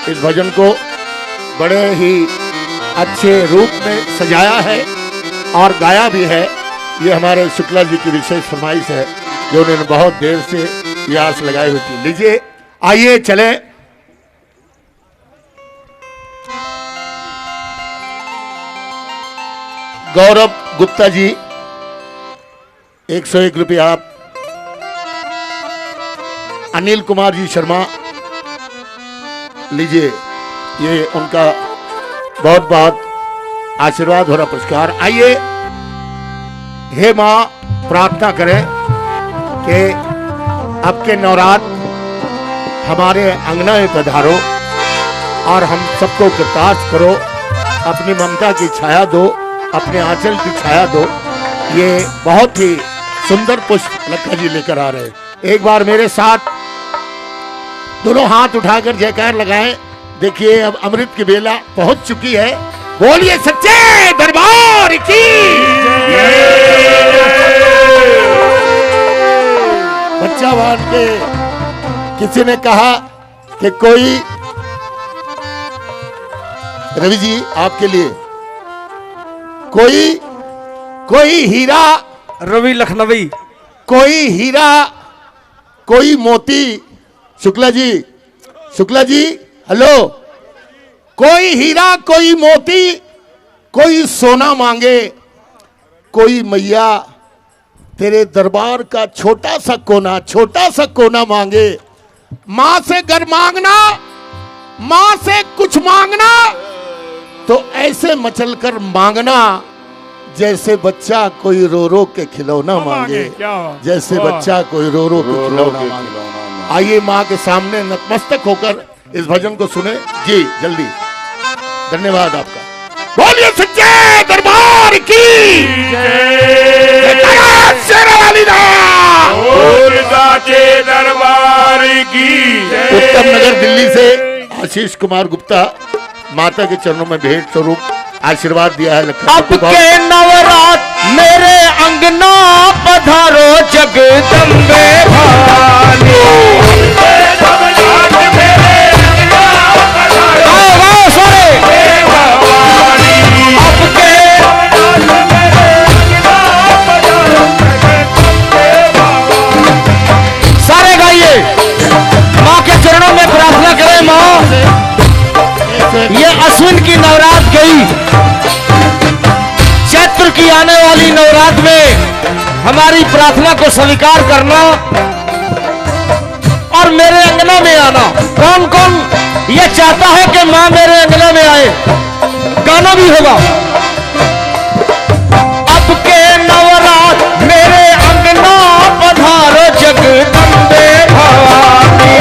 इस भजन को बड़े ही अच्छे रूप में सजाया है और गाया भी है। ये हमारे शुक्ला जी की विशेष फरमाइश है जो उन्होंने बहुत देर से ये आस लगाई हुई थी। लीजिए आइए चले। गौरव गुप्ता जी 101 रुपया आप। अनिल कुमार जी शर्मा लीजिए, ये उनका बहुत बहुत आशीर्वाद भरा पुरस्कार। आइए, हे माँ प्रार्थना करें कि आपके नवरात्र हमारे अंगना में पधारो और हम सबको कृतार्थ करो, अपनी ममता की छाया दो, अपने आंचल की छाया दो। ये बहुत ही सुंदर पुष्प लखा जी लेकर आ रहे हैं। एक बार मेरे साथ दोनों हाथ उठाकर जयकार लगाएं। देखिए अब अमृत की बेला पहुंच चुकी है। बोलिए सच्चे दरबार की। बच्चा बांध के किसी ने कहा कि कोई, रवि जी आपके लिए कोई हीरा, रवि लखनवी, कोई हीरा कोई मोती। शुक्ला जी हेलो। कोई हीरा कोई मोती कोई सोना मांगे, कोई मैया तेरे दरबार का छोटा सा कोना मांगे। मां से घर मांगना, मां से कुछ मांगना तो ऐसे मचल कर मांगना जैसे बच्चा कोई रो रो के खिलौना मांगे, जैसे बच्चा कोई रो रो के खिलौना मांगे। आइए मां के सामने नतमस्तक होकर इस भजन को सुने जी जल्दी। धन्यवाद आपका। बोलिए सच्चे दरबार की दरबार की। उत्तम नगर दिल्ली से आशीष कुमार गुप्ता माता के चरणों में भेंट स्वरूप आशीर्वाद दिया है। अब के नवरात्र मेरे अंगना पधारो जगदम्बे भवानी। सारे गाइए, माँ के चरणों में प्रार्थना करें। माँ, ये अश्विन की नवरात्र गई, चैत्र की आने वाली नवरात्र में हमारी प्रार्थना को स्वीकार करना और मेरे अंगना में आना। कौन कौन ये चाहता है कि मां मेरे अंगना में आए? गाना भी होगा। अब के नवरात्र मेरे अंगना पधारो जगदम्बे भवानी।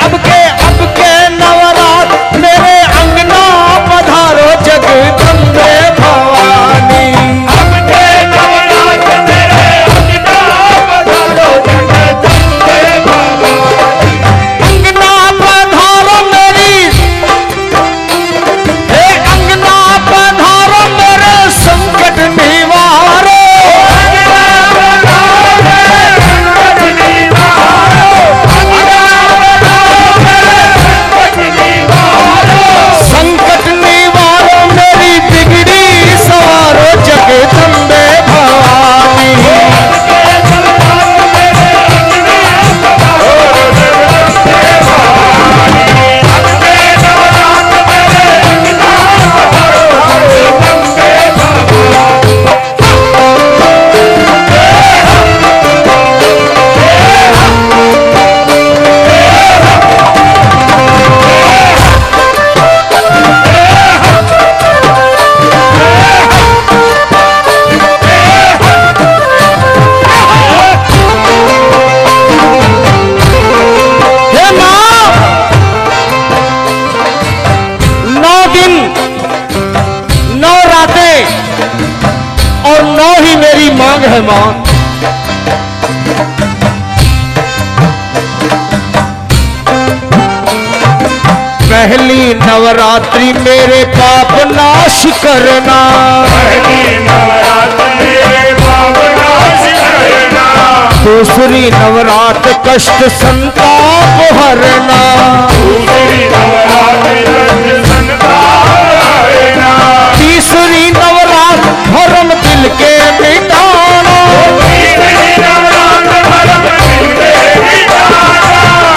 अब के नवरात्र मेरे अंगना पहली नवरात्रि मेरे पाप नाश करना, पहली नवरात्र मेरे पाप नाश करना, दूसरी नवरात कष्ट संताप हरना, दूसरी नवरात्र कष्ट संताप हरना, तीसरी नवरात धर्म दिल के मिटाना, तीसरी नवरात्र धर्म दिल के मिटाना,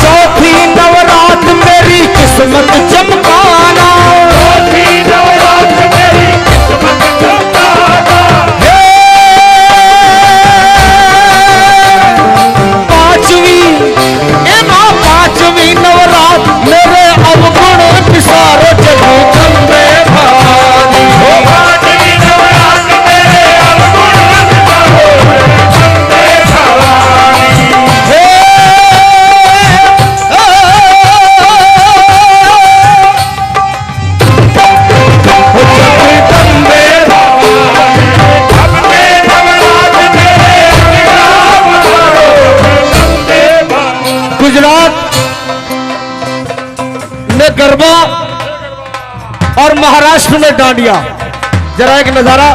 चौथी नवरात मेरी किस्मत चमकाना, चौथी नवरात्र मेरी किस्मत चमकाना, हे पांचवी नवरात मेरे अवगुण निसारो जगदम्बे भवानी, पांचवी नवरात्र मेरे अवगुण निसारो जगदम्बे भवानी, हे जगदम्बे अपने नवरात्र मेरे अभिराम करो जगदम्बे भवानी। गुजरात में गरबा और महाराष्ट्र में डांडिया, जरा एक नजारा।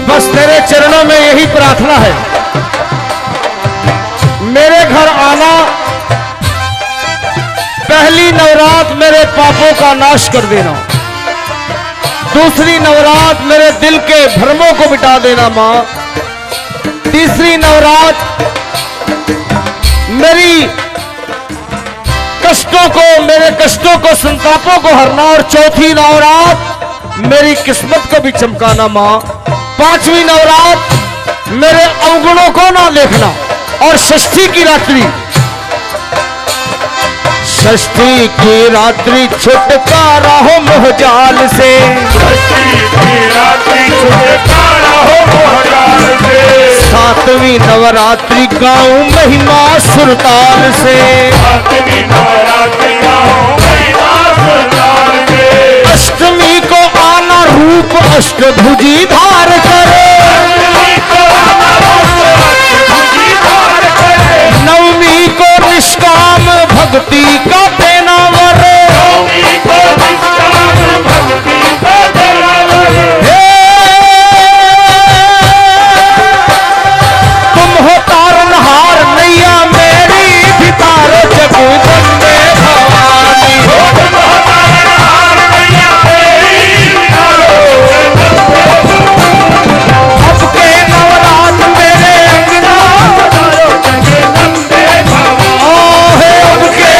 बस तेरे चरणों में यही प्रार्थना है, मेरे घर आना, पहली नवरात मेरे पापों का नाश कर देना, दूसरी नवरात मेरे दिल के भ्रमों को मिटा देना माँ, तीसरी नवरात मेरे कष्टों को संतापों को हरना, और चौथी नवरात मेरी किस्मत को भी चमकाना माँ, पांचवी नवरात मेरे अवगुणों को ना देखना, और षष्ठी की रात्रि छुटकारा हो मोहजाल से, षष्ठी की रात्रि छुटकारा हो मोहजाल से, सातवीं नवरात्रि गाऊं महिमा सुरताल से, सातवीं नवरात्रि गाऊं महिमा सुरताल से, अष्टमी को आना रूप अष्टभुजी धार करे, नवमी को निष्काम भक्ति का देना वरे, तुम हो तारनहार नैया मेरी भी तारो जगदम्बे भवानी, अब के नवरात मेरे अंगना ओहे, अब के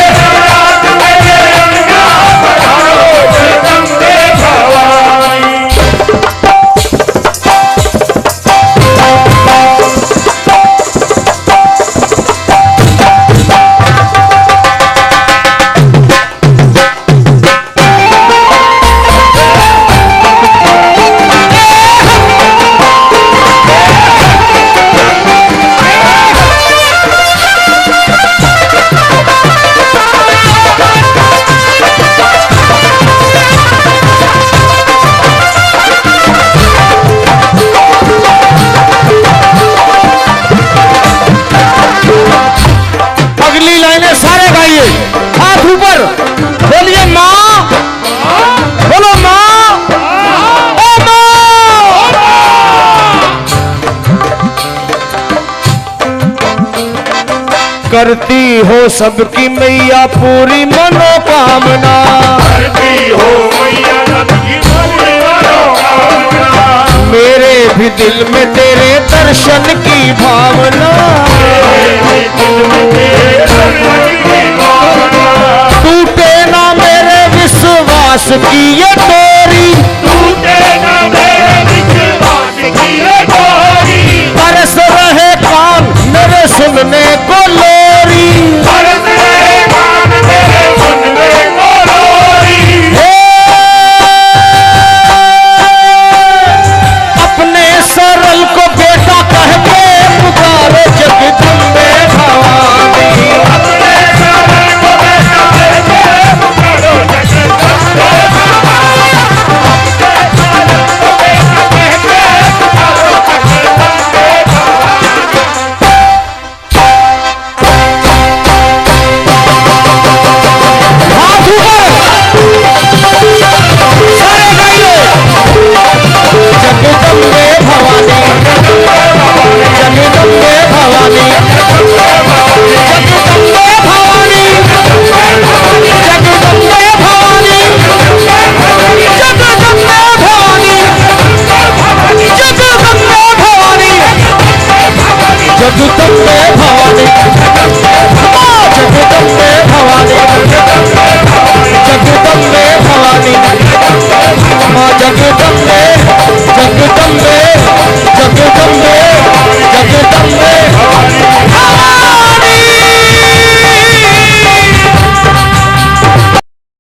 करती हो सबकी मैया पूरी मनोकामना, करती हो मैया सबकी पूरी मनोकामना, मेरे भी दिल में तेरे दर्शन की भावना, टूटे ना मेरे विश्वास की ये